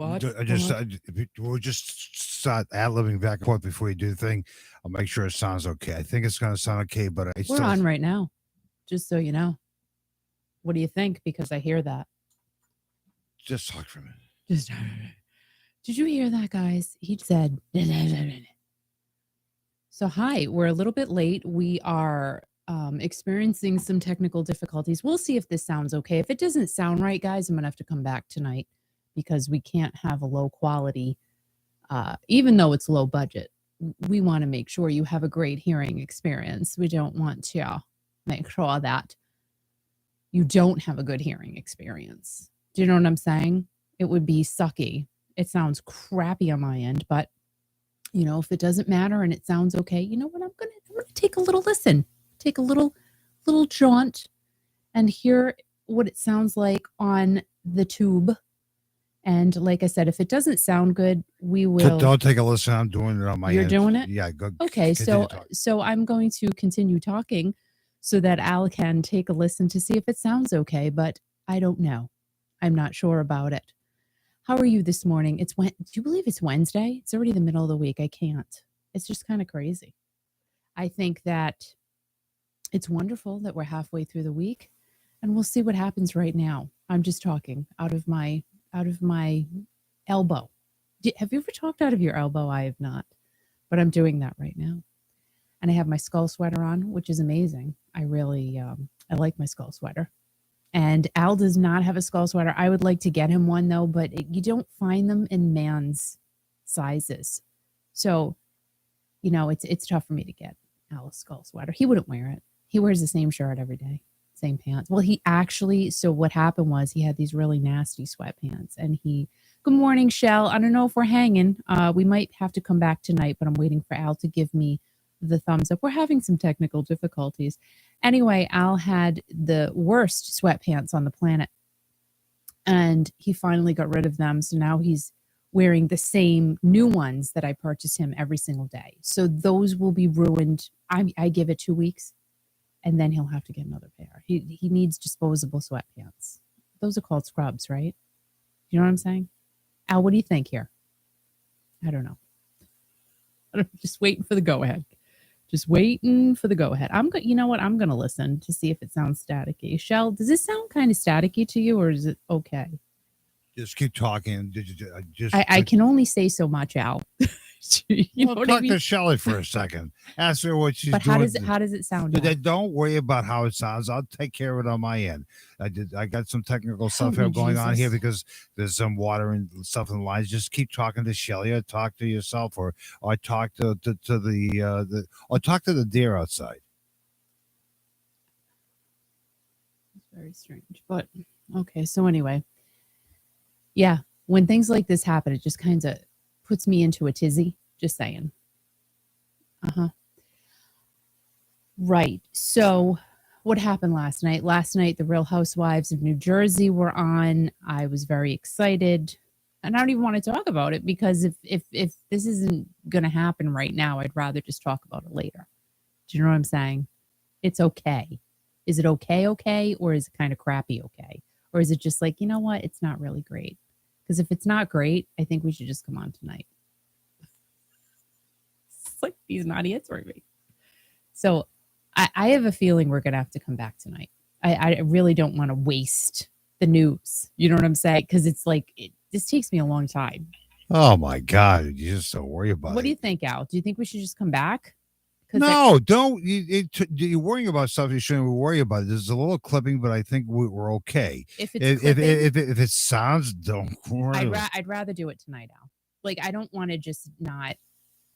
What? We'll just start ad-libbing back and forth before you do the thing. I'll make sure it sounds okay. I think it's going to sound okay, but I We're still on right now, just so you know. What do you think? Because I hear that. just talk for a minute. Just did you hear that, guys? He said. So hi, we're a little bit late. We are experiencing some technical difficulties. We'll see if this sounds okay. If it doesn't sound right, guys, I'm gonna have to come back tonight because we can't have a low quality, even though it's low budget. We want to make sure you have a great hearing experience. We don't want to make sure that you don't have a good hearing experience. Do you know what I'm saying? It would be sucky. It sounds crappy on my end, but if it doesn't matter and it sounds okay, you know what? I'm gonna take a little listen, take a little jaunt, and hear what it sounds like on the tube. And like I said, if it doesn't sound good, we will. Don't take a listen. I'm doing it on my You're end. doing it? Yeah, go. Okay, so I'm going to continue talking so that Al can take a listen to see if it sounds okay, but I don't know. I'm not sure about it. How are you this morning? Do you believe it's Wednesday? It's already the middle of the week. I can't. It's just kind of crazy. I think that it's wonderful that we're halfway through the week, and we'll see what happens right now. I'm just talking out of my elbow. Have you ever talked out of your elbow? I have not, but I'm doing that right now. And I have my skull sweater on, which is amazing. I really, I like my skull sweater. And Al does not have a skull sweater. I would like to get him one though, but you don't find them in man's sizes. So, it's tough for me to get Al a skull sweater. He wouldn't wear it. He wears the same shirt every day, same pants. Well, so what happened was he had these really nasty sweatpants and good morning, Shell. I don't know if we're hanging. We might have to come back tonight, but I'm waiting for Al to give me the thumbs up. We're having some technical difficulties. Anyway, Al had the worst sweatpants on the planet, and he finally got rid of them. So now he's wearing the same new ones that I purchase him every single day. So those will be ruined. I give it 2 weeks, and then he'll have to get another pair. He needs disposable sweatpants. Those are called scrubs, right? You know what I'm saying? Al, what do you think here? I don't know. I'm just waiting for the go-ahead. Just waiting for the go-ahead. You know what? I'm going to listen to see if it sounds staticky. Shell, does this sound kind of staticky to you, or is it okay? Just keep talking. I can only say so much, Al. Talk to Shelly for a second. Ask her what she's doing. But how does it sound? Don't worry about how it sounds. I'll take care of it on my end. I got some technical stuff going on here because there's some water and stuff in the lines. Just keep talking to Shelly, or talk to yourself, or talk to the deer outside. It's very strange, but okay. So anyway, yeah, when things like this happen, it just kind of puts me into a tizzy. Just saying. Right. So what happened last night? Last night, the Real Housewives of New Jersey were on. I was very excited. And I don't even want to talk about it because if this isn't going to happen right now, I'd rather just talk about it later. Do you know what I'm saying? It's okay. Is it okay? Or is it kind of crappy okay? Or is it just like, you know what? It's not really great. Because if it's not great, I think we should just come on tonight. It's like he's not answering me. So I have a feeling we're going to have to come back tonight. I really don't want to waste the news. You know what I'm saying? Because it's like, this takes me a long time. Oh, my God. You just don't worry about it. What do you think, Al? Do you think we should just come back? No, don't. You're worrying about stuff you shouldn't worry about. There's a little clipping, but I think we're okay. If it sounds, don't worry. I'd rather do it tonight, Al. Like, I don't want to just not.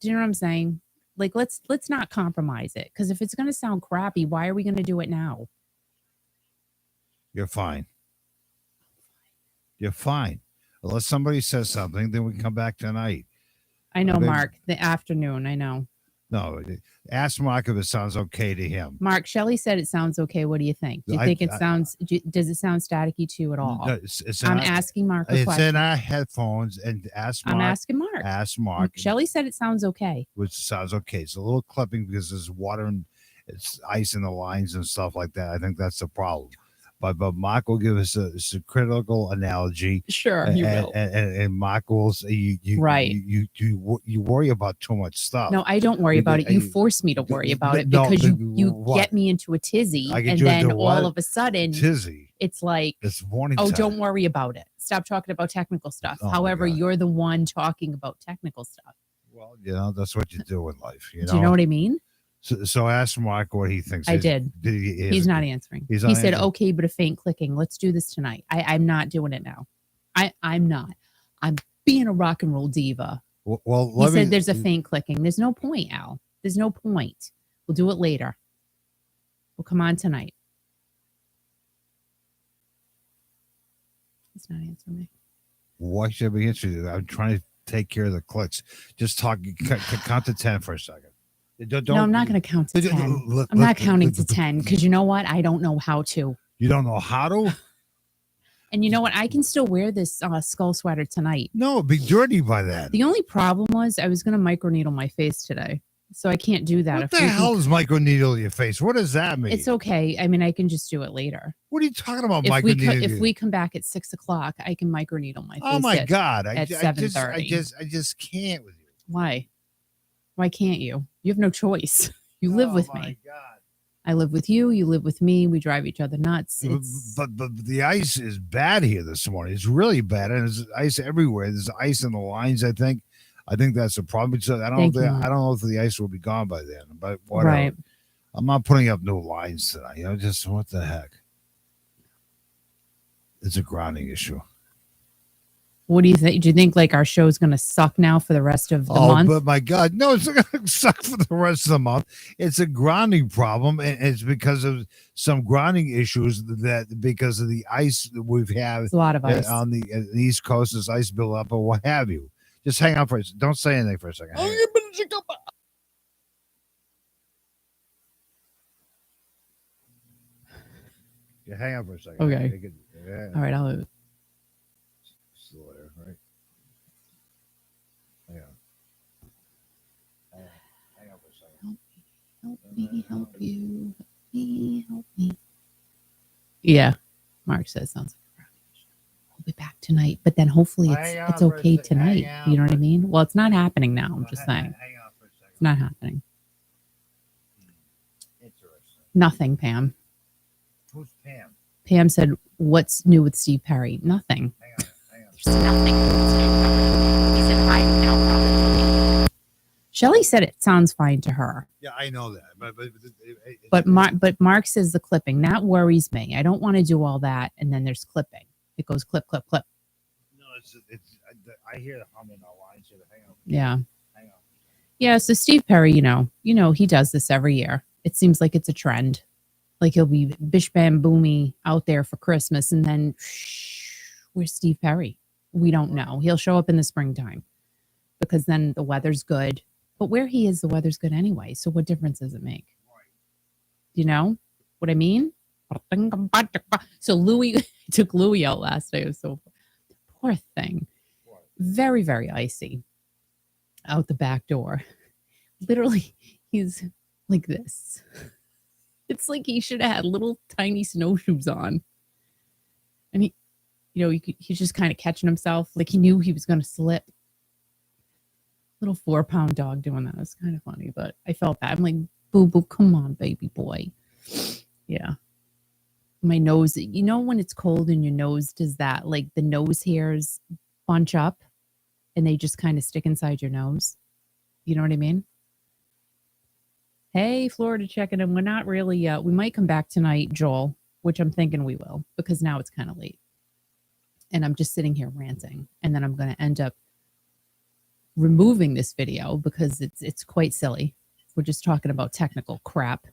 Do you know what I'm saying? Like, let's not compromise it. Because if it's going to sound crappy, why are we going to do it now? You're fine. You're fine. Unless somebody says something, then we can come back tonight. I know, Mark. The afternoon, I know. No, ask Mark if it sounds okay to him. Mark, Shelley said it sounds okay. What do you think? Do you think it sounds? Does it sound staticky to you at all? I'm asking Mark a question. It's in our headphones, and ask Mark. I'm asking Mark. Ask Mark. Shelley said it sounds okay. Which sounds okay. It's a little clipping because there's water and it's ice in the lines and stuff like that. I think that's the problem. but Mark will give us a critical analogy. Sure, you will. And Mark will say Right. You worry about too much stuff. No, I don't worry about it. You force me to worry about it because you get me into a tizzy, and then all of a sudden, tizzy. It's like, it's morning. Oh, don't worry about it. Stop talking about technical stuff. Oh, however, you're the one talking about technical stuff. Well, that's what you do in life. Do you know what I mean? So ask Mark what he thinks. I did. He's not answering. He said, okay, but a faint clicking. Let's do this tonight. I'm not doing it now. I'm not. I'm being a rock and roll diva. Well, he said there's a faint clicking. There's no point, Al. There's no point. We'll do it later. We'll come on tonight. He's not answering me. Why should I be interested? I'm trying to take care of the clicks. Just talk. Count to 10 for a second. No, I'm not going to count to 10. I'm not counting to 10 because you know what? I don't know how to. You don't know how to? And you know what? I can still wear this skull sweater tonight. No, it'd be dirty by then. The only problem was I was going to microneedle my face today. So I can't do that. What the hell is microneedle your face? What does that mean? It's okay. I mean, I can just do it later. What are you talking about, microneedle? If we come back at 6 o'clock, I can microneedle my face. Oh my God. At 7:30. I just can't with you. Why? Why can't you? You have no choice. You live with me. Oh my God. I live with you. You live with me. We drive each other nuts. But the ice is bad here this morning. It's really bad, and there's ice everywhere. There's ice in the lines. I think that's a problem. So I don't know if the ice will be gone by then. But whatever. Right. I'm not putting up new lines tonight. Just what the heck. It's a grounding issue. What do you think? Do you think like our show is going to suck now for the rest of the month? Oh, but my God, no, it's not going to suck for the rest of the month. It's a grounding problem, and it's because of some grounding issues because of the ice that we've had. There's a lot of ice on the East Coast. There's ice buildup or what have you. Just hang on for a second. Don't say anything for a second. Yeah, hang on for a second. Okay. All right, I'll. Still there, right? Hang on. Hang on for a second. Help me, help you. Help me. Yeah, Mark says sounds like we'll be back tonight, but then hopefully it's okay tonight. You know what I mean? Well, it's not happening now. I'm just saying. Hang on for a second. It's not happening. Interesting. Nothing, Pam. Who's Pam? Pam said, "What's new with Steve Perry?" Nothing. Hang on. There's nothing. He said, "I know." Shelley said it sounds fine to her. Yeah, I know that, but Mark says the clipping that worries me. I don't want to do all that, and then there's clipping. It goes clip, clip, clip. No, I hear the humming on lines here. Hang on. Yeah. Hang on. Yeah. So Steve Perry, you know, he does this every year. It seems like it's a trend. Like he'll be bish bam boomy out there for Christmas, and then where's Steve Perry? We don't know. He'll show up in the springtime because then the weather's good. But where he is, the weather's good anyway. So what difference does it make? You know what I mean? So Louis took Louis out last night. So poor thing. Very, very icy out the back door. Literally, he's like this. It's like he should have had little tiny snowshoes on. And he's just kind of catching himself. Like he knew he was going to slip. Little 4-pound dog doing that. It's kind of funny, but I felt bad. I'm like, boo, boo, come on, baby boy. Yeah. My nose, when it's cold and your nose does that, like the nose hairs bunch up and they just kind of stick inside your nose. You know what I mean? Hey, Florida checking in. We're not really, we might come back tonight, Joel, which I'm thinking we will because now it's kind of late. And I'm just sitting here ranting. And then I'm going to end up removing this video because it's quite silly. We're just talking about technical crap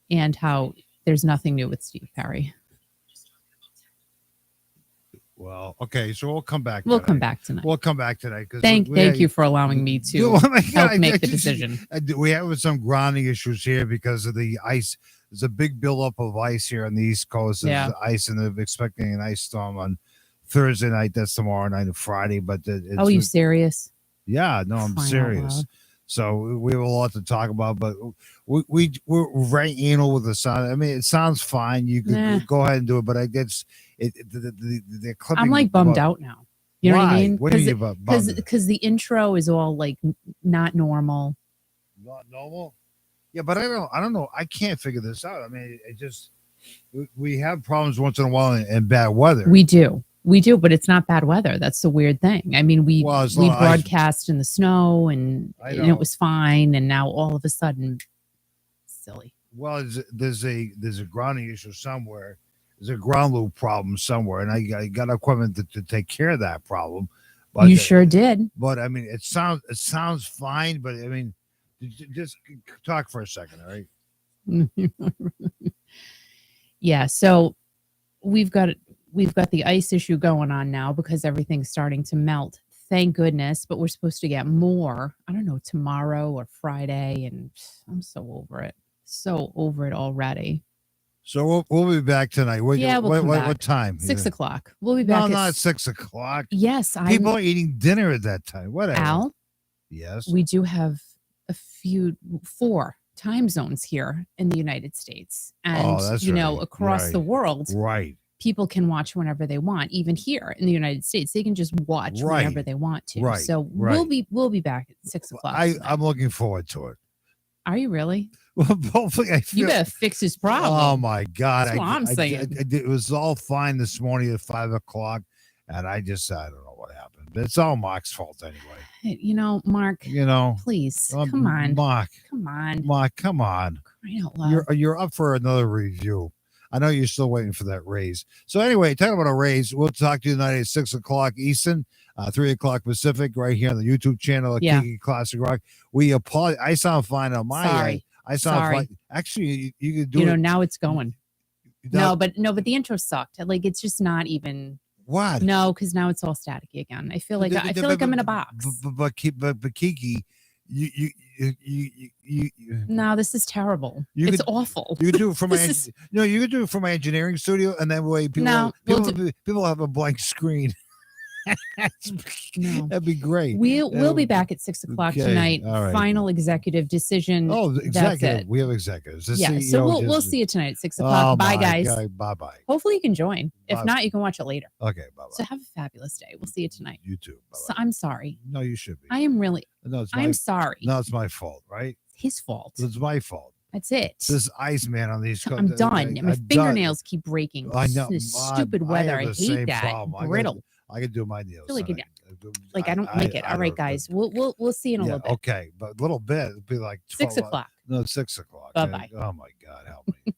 and how there's nothing new with Steve Perry. Well, okay, so we'll come back. We'll come back tonight. We'll come back tonight. Thank you for allowing me to help make the decision. We have some grounding issues here because of the ice. There's a big buildup of ice here on the East Coast. There's ice, and they're expecting an ice storm on Thursday night. That's tomorrow night and Friday. But you serious? Yeah, no, I'm serious. So we have a lot to talk about, but we're very anal with the sound. I mean, it sounds fine. You could Nah. go ahead and do it, but I guess the clipping. I'm like bummed out now. You know what I Why? mean? What do you mean bummed? Because the intro is all like not normal. Not normal. Yeah, but I don't know. I can't figure this out. I mean, it just we have problems once in a while in bad weather. We do, but it's not bad weather. That's the weird thing. I mean, we broadcast in the snow and it was fine, and now all of a sudden, silly. Well, there's a grounding issue somewhere. There's a ground loop problem somewhere, and I got equipment to take care of that problem. But you sure did. But I mean, it sounds fine. But I mean, just talk for a second, all right? Yeah. So we've got the ice issue going on now because everything's starting to melt. Thank goodness. But we're supposed to get more. I don't know, tomorrow or Friday, and I'm so over it. So over it already. So we'll be back tonight. We'll come back. What time? 6 o'clock. We'll be back. No, not 6 o'clock. Yes, people are eating dinner at that time. Whatever. Al. Yes. We do have 4 time zones here in the United States, and across the world. Right. People can watch whenever they want. Even here in the United States, they can just watch whenever they want to. Right. So we'll be back at 6 o'clock. I'm looking forward to it. Are you really? Well, hopefully you better fix his problem. Oh my God! That's what I'm saying. It was all fine this morning at 5 o'clock, and I don't know what happened. But it's all Mark's fault anyway. Mark. Please, come on, Mark. Come on, Mark. Come on. Crying out loud. You're up for another review. I know you're still waiting for that raise. So anyway, talking about a raise, we'll talk to you tonight at 6 o'clock Eastern, 3 o'clock Pacific, right here on the YouTube channel of Kiki Classic Rock. We apologize. I sound fine on my end. I sound fine. Actually, you could do it. Now it's going. No, but the intro sucked. Like, it's just not even. What? No, because now it's all staticky again. I feel like I'm in a box. But Kiki, you no, this is terrible. It's awful. You could do it from you could do it from my engineering studio, and that way people have a blank screen. No. That'd be great. We'll be back at 6 o'clock tonight. Right. Final executive decision. Oh, executive. That's it. We have executives. The CEO so we'll see you tonight at 6 o'clock. Bye, guys. Bye bye. Hopefully you can join. If not, you can watch it later. Okay. Bye bye. So have a fabulous day. We'll see you tonight. You too. Bye-bye. So I'm sorry. No, you should be. I am really. No, I'm sorry. No, it's my fault, right? His fault. It's my fault. That's it. This ice man on these. I'm done. My fingernails keep breaking. I know. This stupid weather. I hate that. Problem. Brittle. I could do my nails. I don't like it. All right, guys. We'll see you in a little bit. Okay, but a little bit. It'll be like 6 o'clock. No, 6 o'clock. Bye bye. Oh my God, help me.